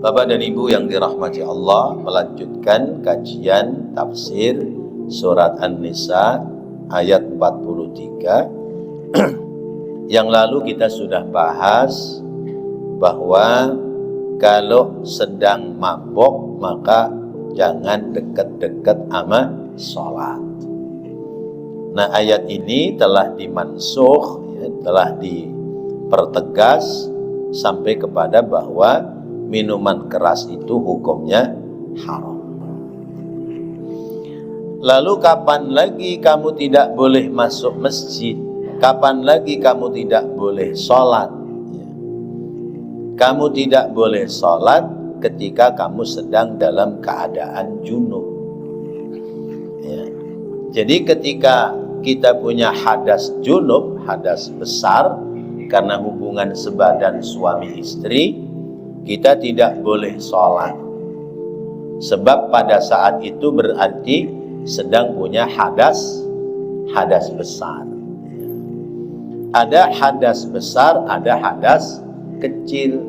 Bapak dan Ibu yang dirahmati Allah, melanjutkan kajian tafsir surat An-Nisa ayat 43. Yang lalu kita sudah bahas bahwa kalau sedang mabok maka jangan dekat-dekat sama sholat. Nah, ayat ini telah dimansukh, telah dipertegas sampai kepada bahwa minuman keras itu hukumnya haram. Lalu kapan lagi kamu tidak boleh masuk masjid? Kapan lagi kamu tidak boleh sholat? Kamu tidak boleh sholat ketika kamu sedang dalam keadaan junub. Jadi ketika kita punya hadas junub, hadas besar karena hubungan sebadan suami istri, kita tidak boleh sholat. Sebab pada saat itu berarti sedang punya hadas besar. Ada hadas besar, ada hadas kecil.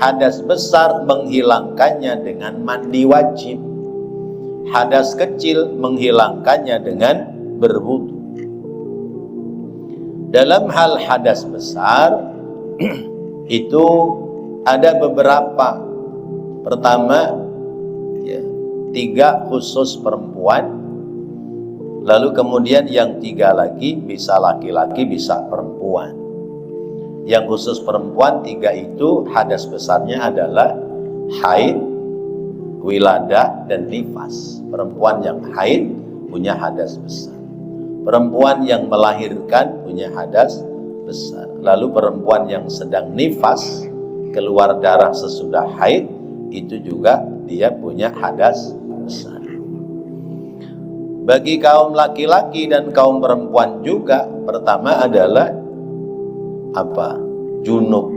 Hadas besar menghilangkannya dengan mandi wajib. Hadas kecil menghilangkannya dengan berwudu. Dalam hal hadas besar itu ada beberapa. Pertama, 3 khusus perempuan. Lalu kemudian yang 3 lagi bisa laki-laki, bisa perempuan. Yang khusus perempuan 3 itu hadas besarnya adalah haid, wiladah, dan nifas. Perempuan yang haid punya hadas besar. Perempuan yang melahirkan punya hadas besar. Lalu perempuan yang sedang nifas, keluar darah sesudah haid, itu juga dia punya hadas besar. Bagi kaum laki-laki dan kaum perempuan juga, pertama adalah apa? Junub,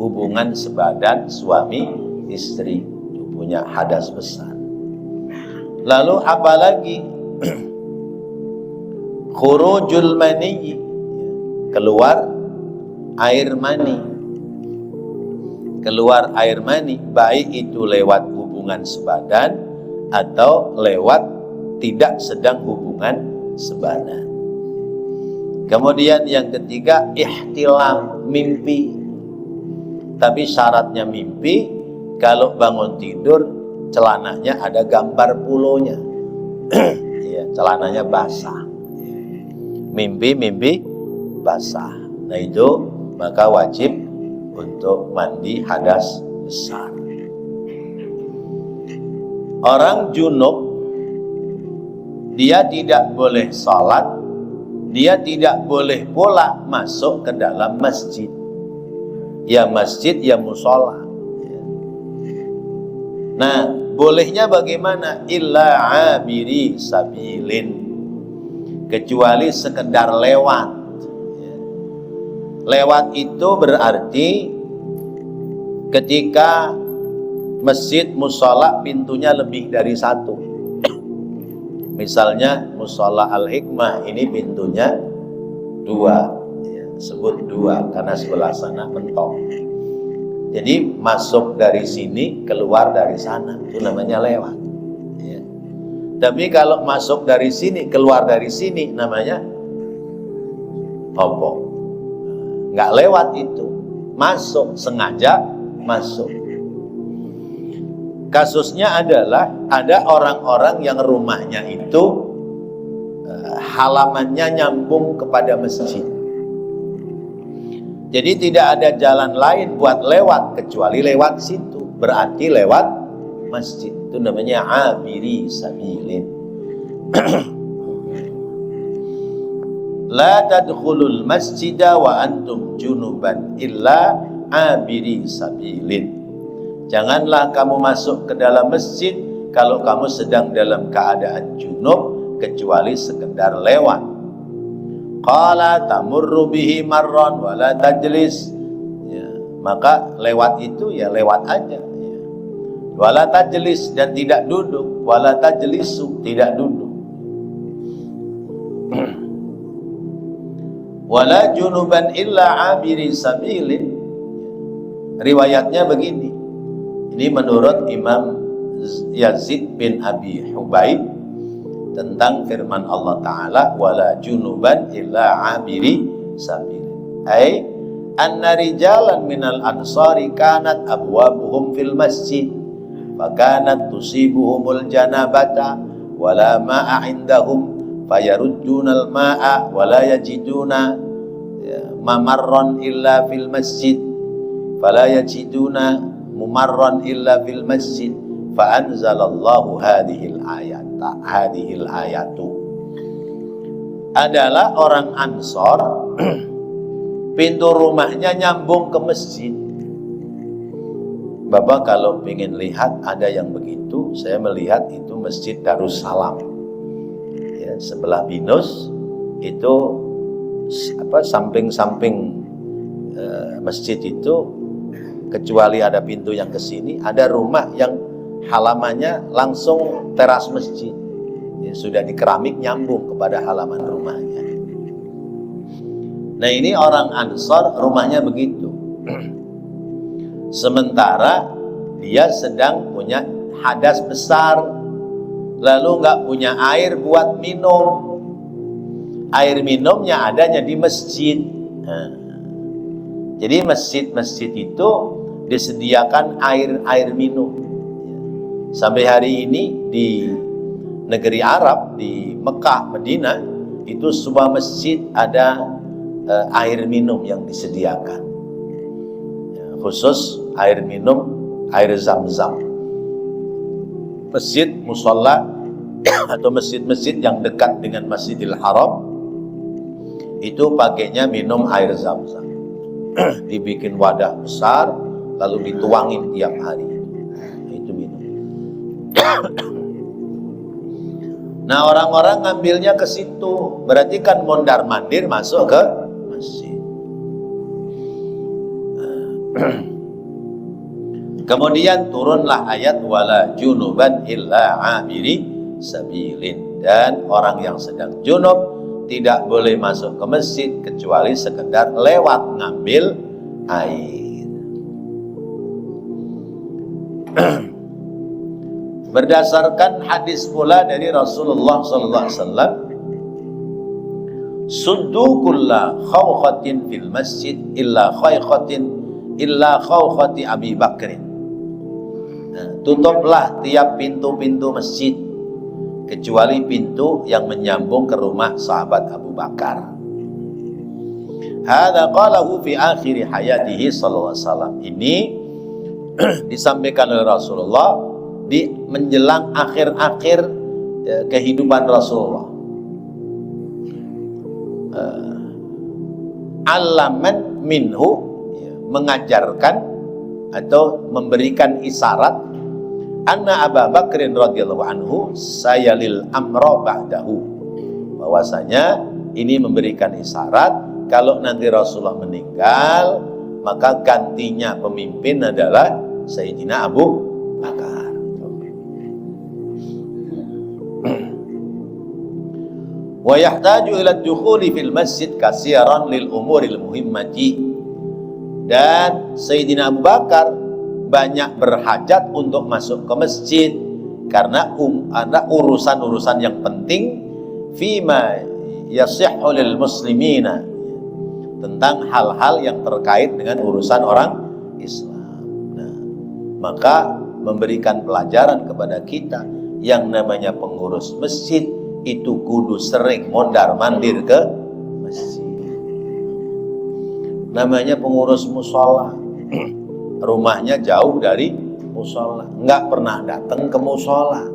hubungan sebadan suami istri, itu punya hadas besar. Lalu apalagi khurujul mani, keluar air mani. Keluar air mani, baik itu lewat hubungan sebadan atau lewat tidak sedang hubungan sebadan. Kemudian yang ketiga, ihtilam, mimpi. Tapi syaratnya mimpi, kalau bangun tidur celananya ada gambar pulonya. Celananya basah. Mimpi basah. Nah itu maka wajib untuk mandi hadas besar. Orang junub, dia tidak boleh sholat, dia tidak boleh pula masuk ke dalam masjid. Ya masjid, ya musola. Nah, bolehnya bagaimana? Illa abiri sabilin, kecuali sekedar lewat. Lewat itu berarti ketika masjid musola pintunya lebih dari 1. Misalnya musola Al-Hikmah ini pintunya 2, sebut 2 karena sebelah sana mentok. Jadi masuk dari sini, keluar dari sana, itu namanya lewat. Tapi kalau masuk dari sini, keluar dari sini, namanya apa? Nggak lewat itu, masuk, sengaja masuk. Kasusnya adalah ada orang-orang yang rumahnya itu halamannya nyambung kepada masjid. Jadi tidak ada jalan lain buat lewat kecuali lewat situ. Berarti lewat masjid. Itu namanya abiri sabilin. La tadkhulul masjida wa antum junuban illa abiri sabilin. Janganlah kamu masuk ke dalam masjid kalau kamu sedang dalam keadaan junub kecuali sekedar lewat. Qala tamurru bihi marran wa la tajlis. Maka lewat itu ya lewat aja. Wala tajlis, dan tidak duduk. Wala tajlisu, tidak duduk. Wala junuban illa abiri sabilin. Riwayatnya begini, Ini menurut Imam Yazid bin Abi Hubaib tentang firman Allah Ta'ala wala junuban illa abiri sabil. Ay anna rijalan minal ansari kanat abwabuhum fil masjid fakanat tusibuhumul janabata wala ma'a indahum fayaruddunal ma'a wala yajiduna mamarran illa fil masjid fala yajiduna mumarran illa fil masjid fa anzalallahu hadhil ayatu. Adalah orang Ansor pintu rumahnya nyambung ke masjid. Bapak kalau ingin lihat ada yang begitu, saya melihat itu Masjid Darussalam ya, sebelah Binus itu samping-samping masjid itu, kecuali ada pintu yang ke sini, ada rumah yang halamannya langsung teras masjid ya, sudah di keramik nyambung kepada halaman rumahnya. Nah ini orang Ansor rumahnya begitu. Sementara dia sedang punya hadas besar, lalu nggak punya air buat minum. Air minumnya adanya di masjid. Nah, jadi masjid-masjid itu disediakan air minum. Sampai hari ini di negeri Arab, di Mekah, Madinah, itu sebuah masjid ada air minum yang disediakan. Khusus air minum, air zam-zam. Masjid, musola, atau masjid-masjid yang dekat dengan Masjidil Haram, itu pakainya minum air zam-zam. Dibikin wadah besar, lalu dituangin tiap hari. Itu minum. Nah orang-orang ngambilnya ke situ, berarti kan mondar-mandir masuk ke masjid. Kemudian turunlah ayat wala junuban illa abiri sabilin, dan orang yang sedang junub tidak boleh masuk ke masjid kecuali sekedar lewat ngambil air. Berdasarkan hadis pula dari Rasulullah SAW, suddu kulla khawkhatin fil masjid illa khawkhati Abi Bakrin. Nah, tutuplah tiap pintu-pintu masjid kecuali pintu yang menyambung ke rumah sahabat Abu Bakar. Hadza qalahu fi akhir hayatihi sallallahu alaihi wasallam. Ini disampaikan oleh Rasulullah di menjelang akhir-akhir kehidupan Rasulullah. Alaman minhu, mengajarkan atau memberikan isyarat, anna Abu Bakrin radhiyallahu anhu sayalil amra ba'dahu, bahwasanya ini memberikan isyarat kalau nanti Rasulullah meninggal maka gantinya pemimpin adalah Sayyidina Abu Bakar. Wa yahtaju ila ad-dukhuli fil masjid katsiran lil umuril muhimmati, dan Sayyidina Abu Bakar banyak berhajat untuk masuk ke masjid karena ada urusan-urusan yang penting fima yasihhu lil muslimina, tentang hal-hal yang terkait dengan urusan orang Islam. Nah, maka memberikan pelajaran kepada kita yang namanya pengurus masjid itu kudu sering mondar-mandir ke masjid. Namanya pengurus musola, rumahnya jauh dari musola, nggak pernah datang ke musola,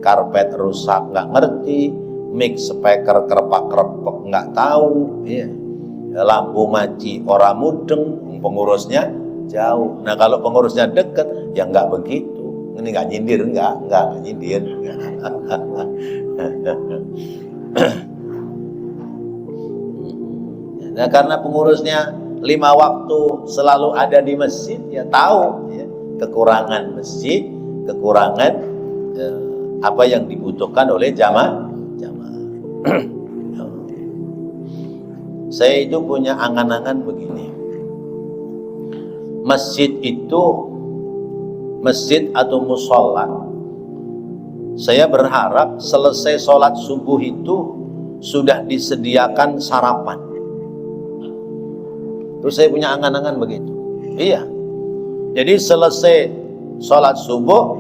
karpet rusak nggak ngerti, mix speaker kerepak-kerepek nggak tahu, lampu maci orang mudeng, pengurusnya jauh. Nah kalau pengurusnya deket ya nggak begitu, ini nggak nyindir, nggak nyindir. Nah karena pengurusnya 5 waktu selalu ada di masjid, ya tahu kekurangan masjid, kekurangan apa yang dibutuhkan oleh jamaah. Saya itu punya angan-angan begini, masjid itu masjid atau musola, saya berharap selesai sholat subuh itu sudah disediakan sarapan. Terus saya punya angan-angan begitu. Iya. Jadi selesai sholat subuh,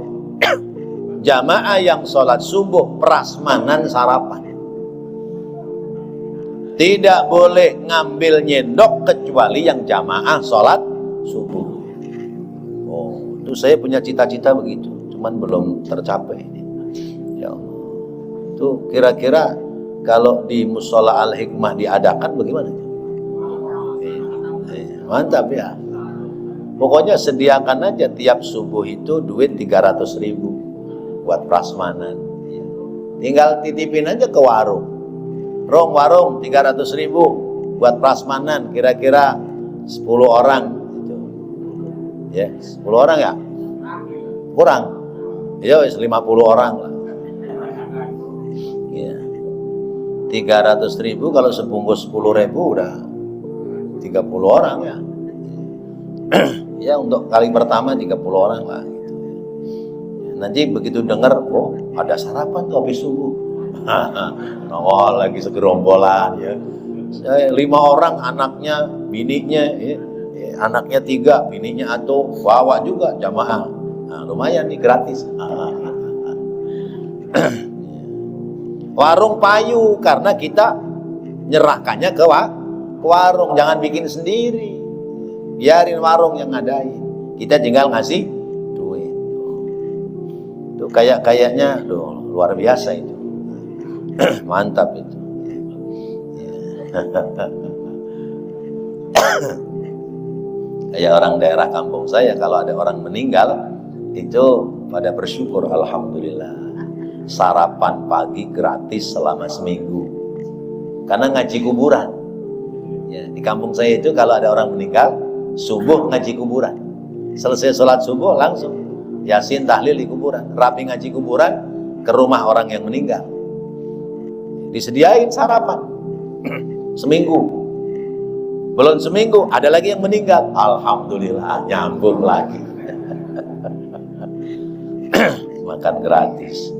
jamaah yang sholat subuh prasmanan sarapan. Tidak boleh ngambil nyendok kecuali yang jamaah sholat subuh. Oh, itu saya punya cita-cita begitu, cuman belum tercapai. Ya Allah. Itu kira-kira kalau di Musola Al-Hikmah diadakan bagaimana? Mantap ya. Pokoknya sediakan aja tiap subuh itu duit 300.000 buat prasmanan. Tinggal titipin aja ke warung. Warung 300.000 buat prasmanan, kira-kira 10 orang gitu. Ya, 10 orang ya? Kurang. Ya, 50 orang lah. Ya. 300.000 kalau sebungkus 10.000 udah 30 orang ya. Ya, untuk kali pertama 30 orang lah gitu. Nanti begitu dengar, oh ada sarapan tuh habis subuh. Nongol lagi segerombolan ya. 5 orang anaknya, bininya ya. Anaknya 3, bininya atau bawa juga jamaah. Nah, lumayan nih gratis. Warung payu karena kita nyerahkannya ke warung, jangan bikin sendiri. Biarin warung yang ngadain. Kita tinggal ngasih duit. Itu kayaknya luar biasa itu. Mantap itu. Kayak orang daerah kampung saya, kalau ada orang meninggal itu pada bersyukur, alhamdulillah. Sarapan pagi gratis selama seminggu. Karena ngaji kuburan. Ya, di kampung saya itu kalau ada orang meninggal, subuh ngaji kuburan. Selesai sholat subuh langsung yasin tahlil di kuburan. Rapi ngaji kuburan ke rumah orang yang meninggal. Disediain sarapan seminggu. Belum seminggu ada lagi yang meninggal, alhamdulillah nyambung lagi. Makan gratis.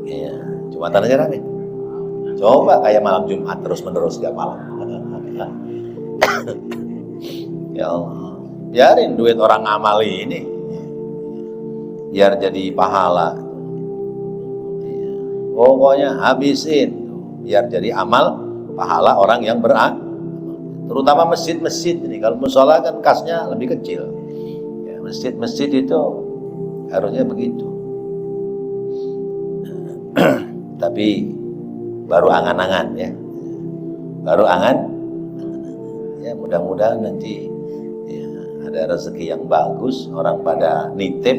Ya, Jumatan aja rame. Coba kayak malam Jumat terus menerus tiap malam. Ya Allah, biarin duit orang amali ini biar jadi pahala. Pokoknya habisin biar jadi amal pahala orang yang beramal. Terutama masjid-masjid ini. Kalau musola kan kasnya lebih kecil. Ya, masjid-masjid itu harusnya begitu. Tapi baru angan-angan ya. Baru angan. Ya, mudah-mudahan nanti ya, ada rezeki yang bagus, orang pada nitip.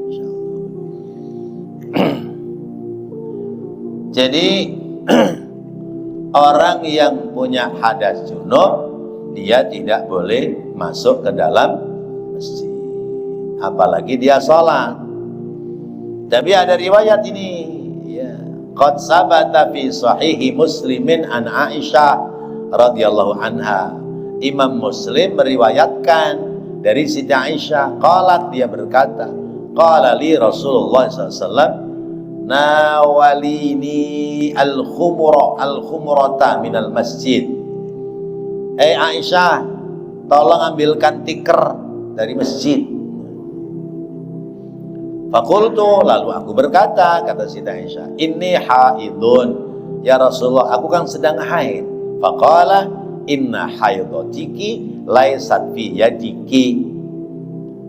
Ya, jadi orang yang punya hadas junub dia tidak boleh masuk ke dalam masjid, apalagi dia sholat. Tapi ada riwayat ini ya, qad sabata fi sahihi Muslimin an Aisyah radhiyallahu anha. Imam Muslim meriwayatkan dari Siti Aisyah, qalat, dia berkata, qala li Rasulullah SAW, nawalini al-khumrata minal masjid. Aisyah, tolong ambilkan tikar dari masjid. Fakultu, lalu aku berkata, kata Siti Aisyah, inni haidun, ya Rasulullah, aku kan sedang haid. Faqala, inna haidotiki laisat fi yadiki.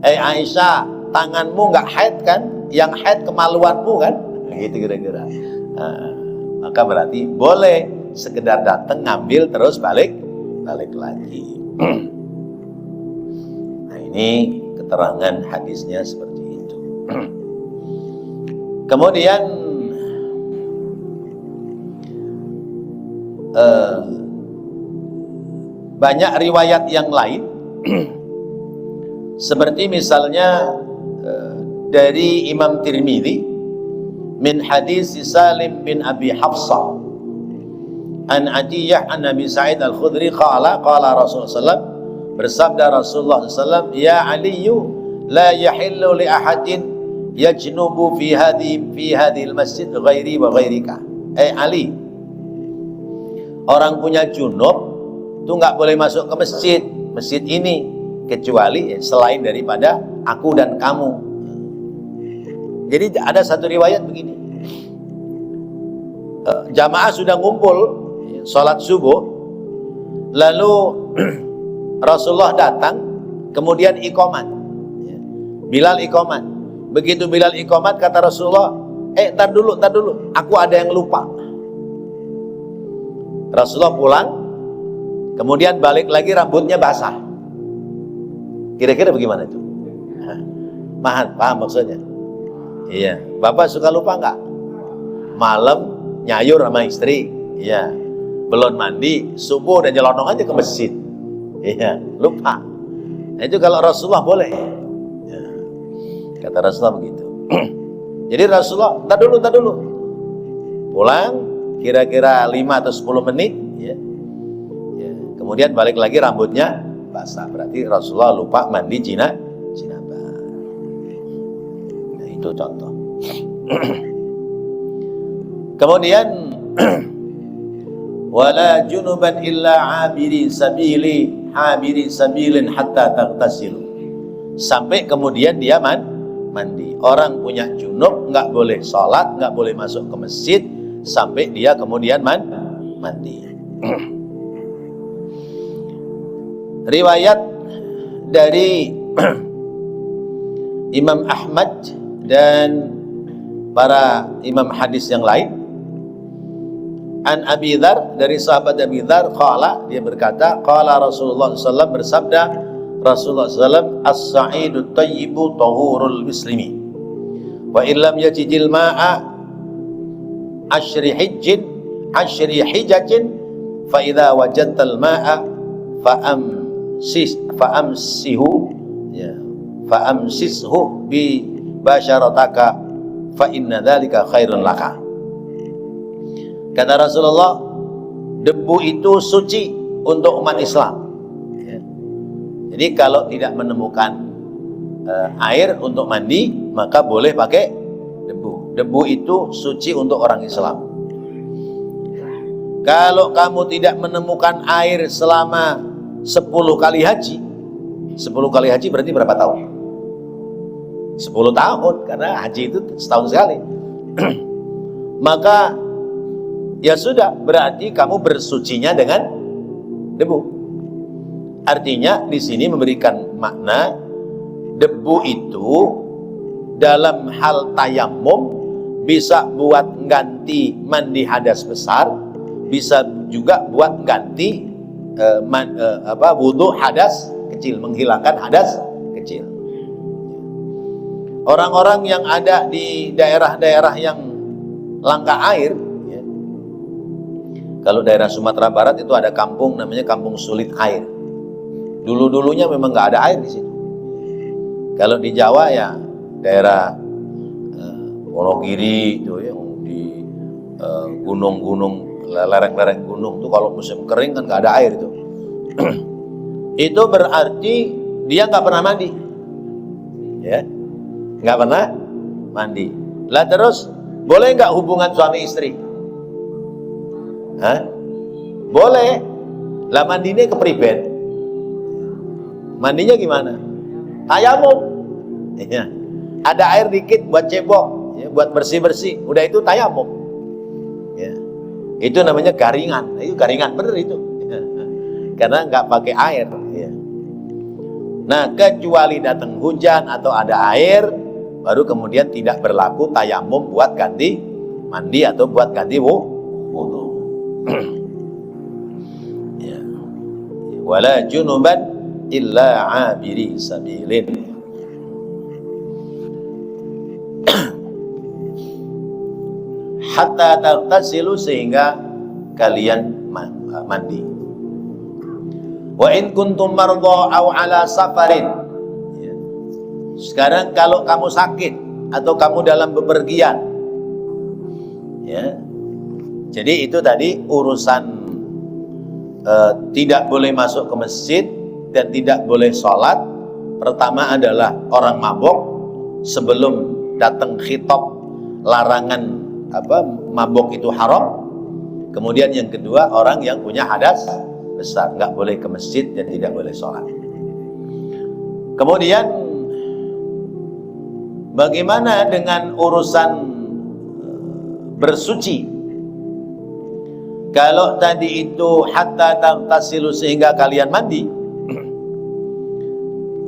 Aisyah, tanganmu nggak haid kan? Yang haid kemaluanmu kan? Gitu kira-kira. Maka berarti boleh sekedar datang ngambil terus balik lagi. Nah, ini keterangan hadisnya seperti itu. Kemudian banyak riwayat yang lain seperti misalnya dari Imam Tirmidzi min hadis Salim bin Abi Hafsah an Adiyah an Nabi Sa'id Al-Khudri qala Rasulullah sallallahu bersabda Rasulullah sallallahu, ya Aliyu la yahillu li ahadin yajnubu fi hadhil masjid ghairi wa ghairika. Ali, orang punya junub itu nggak boleh masuk ke masjid ini kecuali selain daripada aku dan kamu. Jadi ada satu riwayat begini, jamaah sudah ngumpul sholat subuh, lalu Rasulullah datang, kemudian iqamat, Bilal iqamat. Begitu Bilal iqamat, kata Rasulullah, ntar dulu, aku ada yang lupa. Rasulullah pulang, kemudian balik lagi, rambutnya basah. Kira-kira bagaimana itu? Paham maksudnya? Iya, Bapak suka lupa nggak? Malam nyayur sama istri, iya, belum mandi, subuh udah nyelonong aja ke masjid, iya, lupa. Nah, itu kalau Rasulullah boleh, ya. Kata Rasulullah begitu. Jadi Rasulullah, tar dulu, pulang, kira-kira 5 atau 10 menit, ya. Kemudian balik lagi, rambutnya basah, berarti Rasulullah lupa mandi jinabah. Itu contoh. Kemudian wala junuban illa abiri sabilin hatta taghtasilu. Sampai kemudian dia mandi. Orang punya junub nggak boleh sholat, nggak boleh masuk ke masjid sampai dia kemudian mandi. Riwayat dari Imam Ahmad dan para imam hadis yang lain, an Abi Dzar, dari sahabat Abi Dzar, qala, dia berkata, qala Rasulullah SAW, bersabda Rasulullah SAW, as-sa'idu tayyibu tahurul muslimi wa illam yajidil ma'a ashri hijjajin fa idza wajadtal ma'a fa'amsishu bi basyarataka fa inna dzalika khairun laka. Kata Rasulullah, debu itu suci untuk umat Islam, ya. Jadi kalau tidak menemukan air untuk mandi, maka boleh pakai debu itu suci untuk orang Islam. Kalau kamu tidak menemukan air selama 10 kali haji, 10 kali haji berarti berapa tahun? 10 tahun, karena haji itu setahun sekali. Maka ya sudah, berarti kamu bersucinya dengan debu. Artinya di sini memberikan makna debu itu dalam hal tayammum bisa buat ganti mandi hadas besar, bisa juga buat ganti wudu hadas kecil, menghilangkan hadas kecil. Orang-orang yang ada di daerah-daerah yang langka air, ya. Kalau daerah Sumatera Barat itu ada kampung namanya Kampung Sulit Air. Dulu-dulunya memang nggak ada air di situ. Kalau di Jawa ya daerah Wonogiri itu, yang di gunung-gunung, lereng-lereng gunung tuh kalau musim kering kan nggak ada air itu. Itu berarti dia nggak pernah mandi, ya. Nggak pernah mandi. Lah terus boleh nggak hubungan suami istri? Hah? Boleh. Lah mandinya kepriben. Mandinya gimana? Tayamum. Ya. Ada air dikit buat cebok, ya, buat bersih-bersih. Udah itu tayamum. Ya. Itu namanya garingan. Itu garingan bener itu. Ya. Karena nggak pakai air. Ya. Nah, kecuali datang hujan atau ada air, baru kemudian tidak berlaku tayamum buat ganti mandi atau buat ganti wudu. Ya. Wala junuban illa abiri sabilin. Hatta taghtasilu, sehingga kalian mandi. Wa in kuntum mardha aw ala safarin. Sekarang kalau kamu sakit atau kamu dalam bepergian, ya. Jadi itu tadi urusan tidak boleh masuk ke masjid dan tidak boleh sholat Pertama adalah orang mabok sebelum datang khitab larangan mabok itu haram. Kemudian yang kedua, orang yang punya hadas besar, nggak boleh ke masjid dan tidak boleh sholat. Kemudian bagaimana dengan urusan bersuci? Kalau tadi itu hatta taghtasilu, sehingga kalian mandi,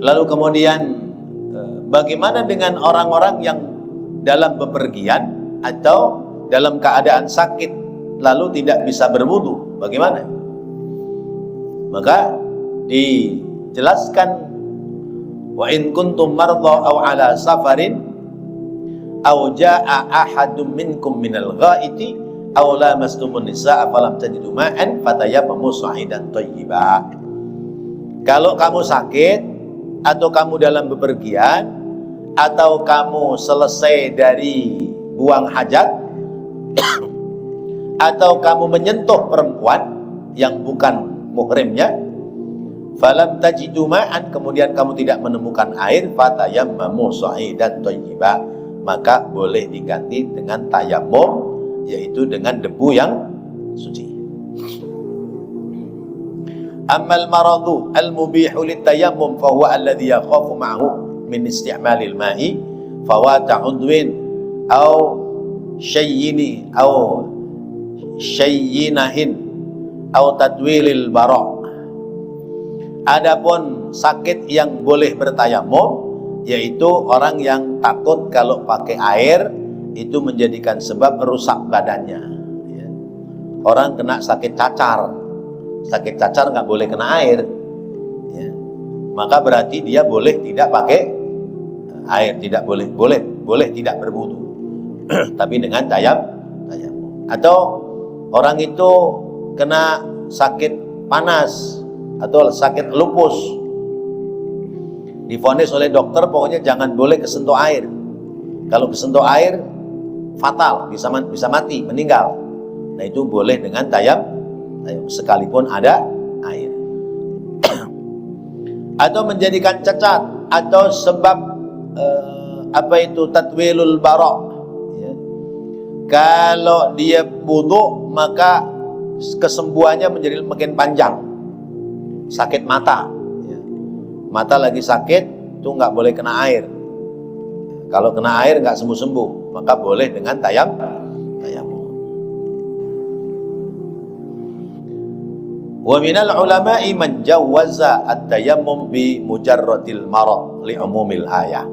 lalu kemudian bagaimana dengan orang-orang yang dalam bepergian atau dalam keadaan sakit lalu tidak bisa berwudu, bagaimana? Maka dijelaskan, wa in kuntum mardha aw ala safarin aw jaa ahadum minkum minal ghaiti aw lamastumun nisaa falam tajidu ma'an fatayammamu sa'idan thayyiba. Kalau kamu sakit atau kamu dalam bepergian atau kamu selesai dari buang hajat atau kamu menyentuh perempuan yang bukan muhrimnya, falam tajidu ma'an, kemudian kamu tidak menemukan air, fatayammamu sa'idan thayyiba, maka boleh diganti dengan tayammum, yaitu dengan debu yang suci. Ammal maradu al-mubihu litayammum fahuwa alladhi yakhafu ma'hu min isti'malil ma'i fawata udwin aw syayyini aw syayyinahin aw tadwilil bara'. Adapun sakit yang boleh bertayamum, yaitu orang yang takut kalau pakai air itu menjadikan sebab rusak badannya. Orang kena sakit cacar nggak boleh kena air, maka berarti dia boleh tidak pakai air, tidak boleh tidak berwudu, tapi dengan tayamum. Atau orang itu kena sakit panas atau sakit lupus, divonis oleh dokter pokoknya jangan boleh kesentuh air. Kalau kesentuh air fatal, bisa mati, meninggal. Nah itu boleh dengan tayamum sekalipun ada air. Atau menjadikan cacat, atau sebab tatwilul bara', ya. Kalau dia wudu maka kesembuhannya menjadi makin panjang. Sakit mata, ya. Mata lagi sakit itu nggak boleh kena air. Kalau kena air nggak sembuh-sembuh, maka boleh dengan tayammum. Wa minal ulama'i man jawwaza at-tayammum bi mujarradil marad li umumil ayah.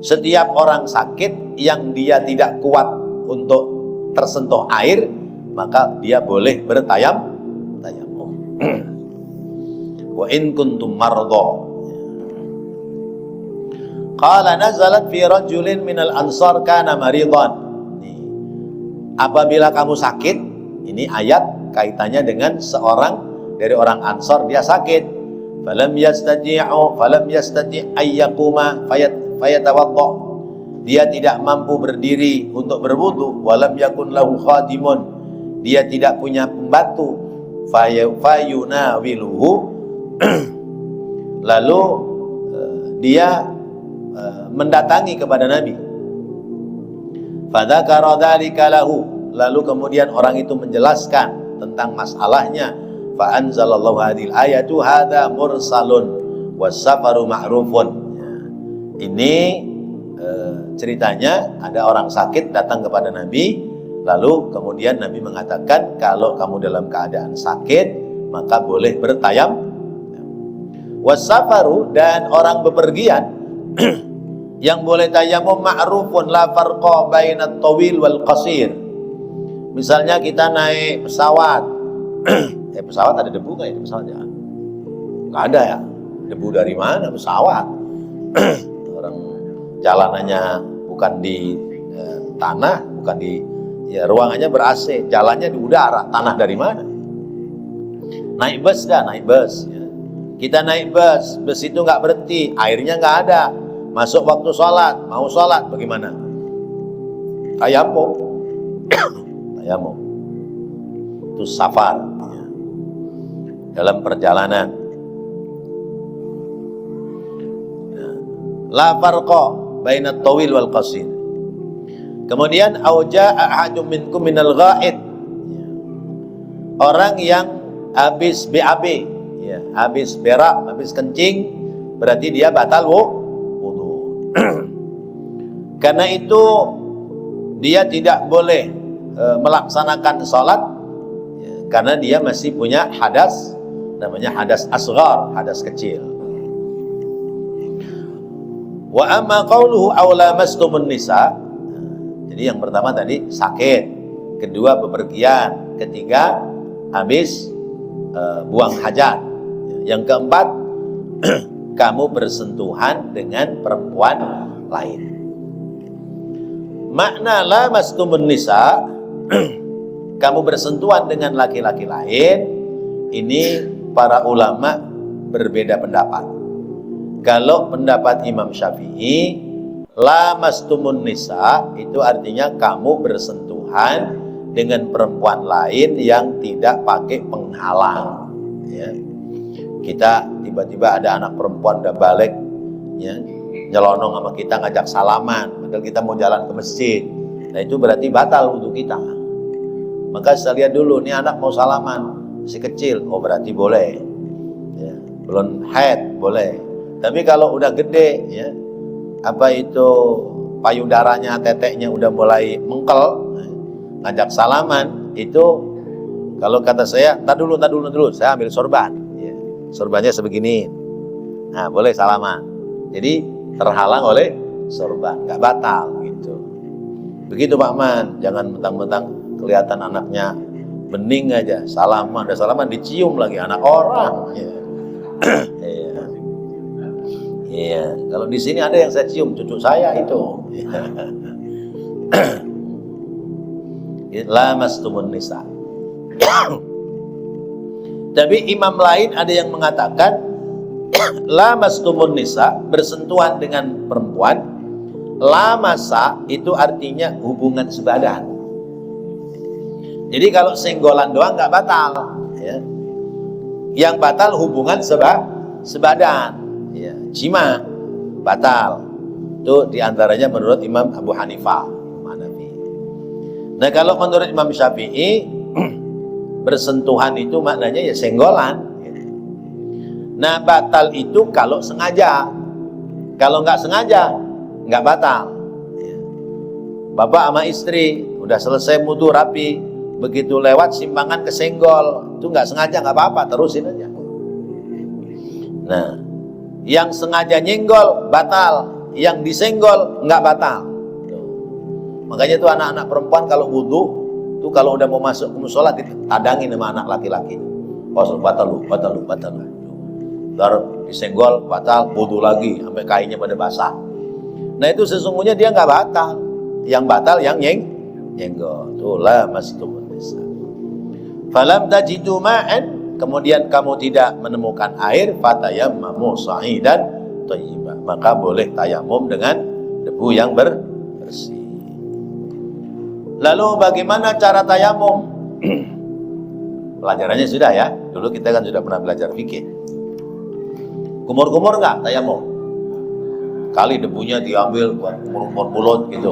Setiap orang sakit yang dia tidak kuat untuk tersentuh air, maka dia boleh bertayammum. Wa in kuntum mardha. Qala nazalat fi rajulin minal ansar kana maridan. Apabila kamu sakit, ini ayat kaitannya dengan seorang dari orang Ansar, dia sakit. Falam yastati' ayyakuma fayatawadda. Dia tidak mampu berdiri untuk berwudu. Walam yakun lahu khadimun. Dia tidak punya pembantu. Fayunawiluhu. Lalu dia mendatangi kepada Nabi. Fadzakara dzalika lahu. Lalu kemudian orang itu menjelaskan tentang masalahnya. Fa anzalallahu hadhil ayatu hadza mursalun was-safaru ma'rufun. Ini ceritanya ada orang sakit datang kepada Nabi, lalu kemudian Nabi mengatakan kalau kamu dalam keadaan sakit maka boleh bertayammum. Was-safaru, dan orang bepergian yang boleh tayammum ma'rufun la farqa bainat tawil wal qasir. Misalnya kita naik pesawat, pesawat ada debu nggak ya di pesawat ya? Nggak ada ya, debu dari mana pesawat? Orang jalanannya bukan di tanah, bukan di ruangannya ber-AC, jalannya di udara, tanah dari mana? Naik bus dah, naik bus. Ya. Kita naik bus itu nggak berhenti, airnya nggak ada. Masuk waktu sholat, mau sholat bagaimana? Tayammum. Itu safar, ya. Dalam perjalanan. La farqa bainat tawil wal qasir. Kemudian auja ahadum minkum minal ghaid. Orang yang habis BAB, ya, habis berak, habis kencing, berarti dia batal wudu. Karena itu dia tidak boleh melaksanakan sholat, ya, karena dia masih punya hadas, namanya hadas asghar, hadas kecil. Wa amma qauluhu aw lamastumun nisa. Jadi yang pertama tadi sakit, kedua bepergian, ketiga habis buang hajat, yang keempat kamu bersentuhan dengan perempuan lain. Makna lamastumun nisa, kamu bersentuhan dengan laki-laki lain, ini para ulama berbeda pendapat. Kalau pendapat Imam Syafi'i, lamastumun nisa itu artinya kamu bersentuhan dengan perempuan lain yang tidak pakai penghalang, ya. Kita tiba-tiba ada anak perempuan udah balik, ya, nyelonong sama kita, ngajak salaman padahal kita mau jalan ke masjid. Nah itu berarti batal wudu kita. Maka saya lihat dulu, nih anak mau salaman, masih kecil, oh berarti boleh, ya. Belum haid boleh. Tapi kalau udah gede, ya, apa itu payudaranya, teteknya udah mulai mengkel, ngajak salaman, itu kalau kata saya, tar dulu, saya ambil sorban, ya. Sorbannya sebegini, nah boleh salaman. Jadi terhalang oleh sorban, nggak batal gitu. Begitu Pak Man, jangan mentang-mentang kelihatan anaknya bening aja, salaman, ada salaman dicium lagi anak orang, ya. Iya, kalau di sini ada yang saya cium, cucu saya itu. Lamastumun nisa. Tapi imam lain ada yang mengatakan lamastumun nisa, bersentuhan dengan perempuan. Lamasa itu artinya hubungan sebadan. Jadi kalau senggolan doang nggak batal, ya. Yang batal hubungan sebadan, ya. Jima batal. Itu diantaranya menurut Imam Abu Hanifah. Nah kalau menurut Imam Syafi'i, bersentuhan itu maknanya ya senggolan. Nah batal itu kalau sengaja. Kalau nggak sengaja, nggak batal. Bapak sama istri udah selesai wudu rapi, begitu lewat simpangan kesenggol, itu nggak sengaja nggak apa-apa, terusin aja. Nah yang sengaja nyenggol batal, yang disenggol nggak batal. Makanya tuh anak-anak perempuan kalau wudu tuh kalau udah mau masuk ke musola ditadangin sama anak laki-laki. Oh batal lu. Ntar disenggol batal, wudu lagi sampai kainnya pada basah. Nah itu sesungguhnya dia nggak batal. Yang batal yang nyenggol. Tuh lamastumun nisa. Falam tajidu ma'an, kemudian kamu tidak menemukan air, fatayammamu sa'idan thayyiban, maka boleh tayamum dengan debu yang bersih. Lalu bagaimana cara tayamum? Pelajarannya sudah ya. Dulu kita kan sudah pernah belajar fikih. Kumur-kumur nggak tayamum? Kali debunya diambil buat kumur-kumur mulut gitu.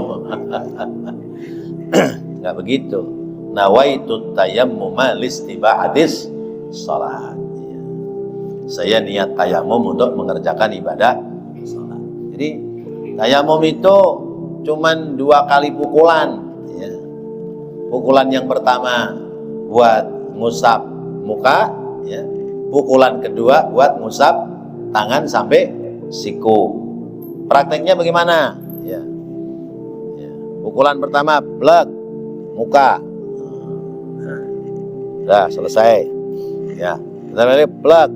Nggak begitu. Nawaitu tayammuma listibahadis salat. Saya niat tayamum untuk mengerjakan ibadah salat. Jadi tayamum itu cuman 2 kali pukulan. Pukulan yang pertama buat ngusap muka, ya. Pukulan kedua buat ngusap tangan sampai siku. Prakteknya bagaimana? Ya. Pukulan pertama blek muka, udah selesai. Ya, kita balik blek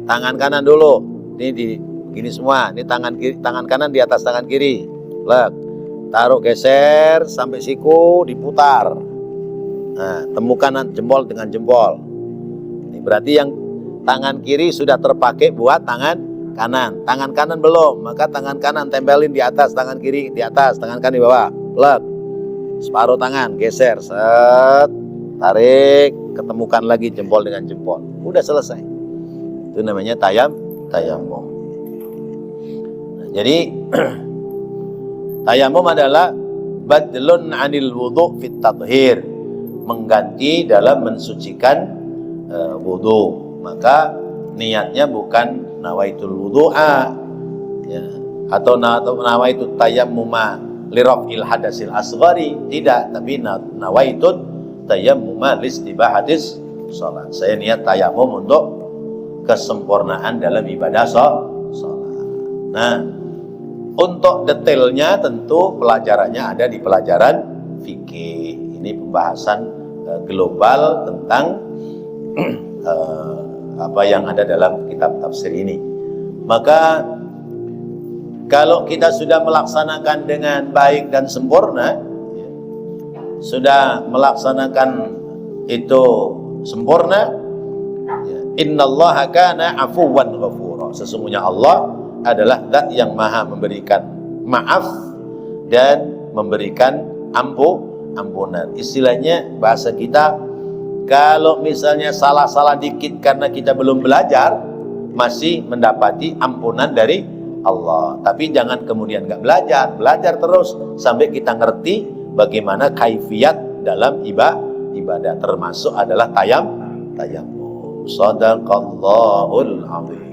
tangan kanan dulu. Ini di gini semua. Ini tangan kanan di atas tangan kiri. Blek. Taruh geser sampai siku, diputar. Nah, temukan jempol dengan jempol. Ini berarti yang tangan kiri sudah terpakai buat tangan kanan. Tangan kanan belum, maka tangan kanan tempelin di atas, tangan kiri di atas, tangan kanan di bawah. Plek. Separuh tangan geser, set, tarik, ketemukan lagi jempol dengan jempol. Udah selesai. Itu namanya tayamum. Nah, Jadi tayamum adalah badlun 'anil wudu' fit tathhir, mengganti dalam mensucikan wudu. Maka niatnya bukan nawaitul wudu'a ya, atau nawaitut tayammuma liraf'il hadasil asghari, tidak, tapi nawaitut tayammuma listibahatis salat. Saya niat tayamum untuk kesempurnaan dalam ibadah salat. Nah, untuk detailnya tentu pelajarannya ada di pelajaran fikih. Ini pembahasan global tentang apa yang ada dalam kitab tafsir ini. Maka kalau kita sudah melaksanakan dengan baik dan sempurna, sudah melaksanakan itu sempurna, innallaha kana afuwan ghafura, sesungguhnya Allah adalah zat yang maha memberikan maaf dan memberikan ampunan. Istilahnya bahasa kita, kalau misalnya salah-salah dikit karena kita belum belajar, masih mendapati ampunan dari Allah. Tapi jangan kemudian nggak belajar terus sampai kita ngerti bagaimana kaifiat dalam ibadah, termasuk adalah tayammum. Shadaqallahul azim.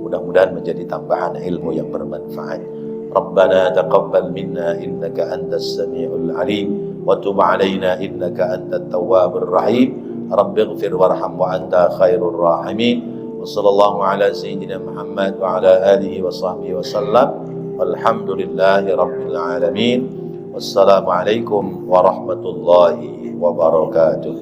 Mudah-mudahan menjadi tambahan ilmu yang bermanfaat. Rabbana taqabbal minna innaka antas samiul alim wa tub alaina innaka antat tawwabur rahim. Rabbighfir warham wa anta khairur rahimin. Wa sallallahu ala sayyidina Muhammad wa ala alihi wa sahbihi wa sallam. Walhamdulillahi rabbil alamin. Wassalamu alaikum warahmatullahi wabarakatuh.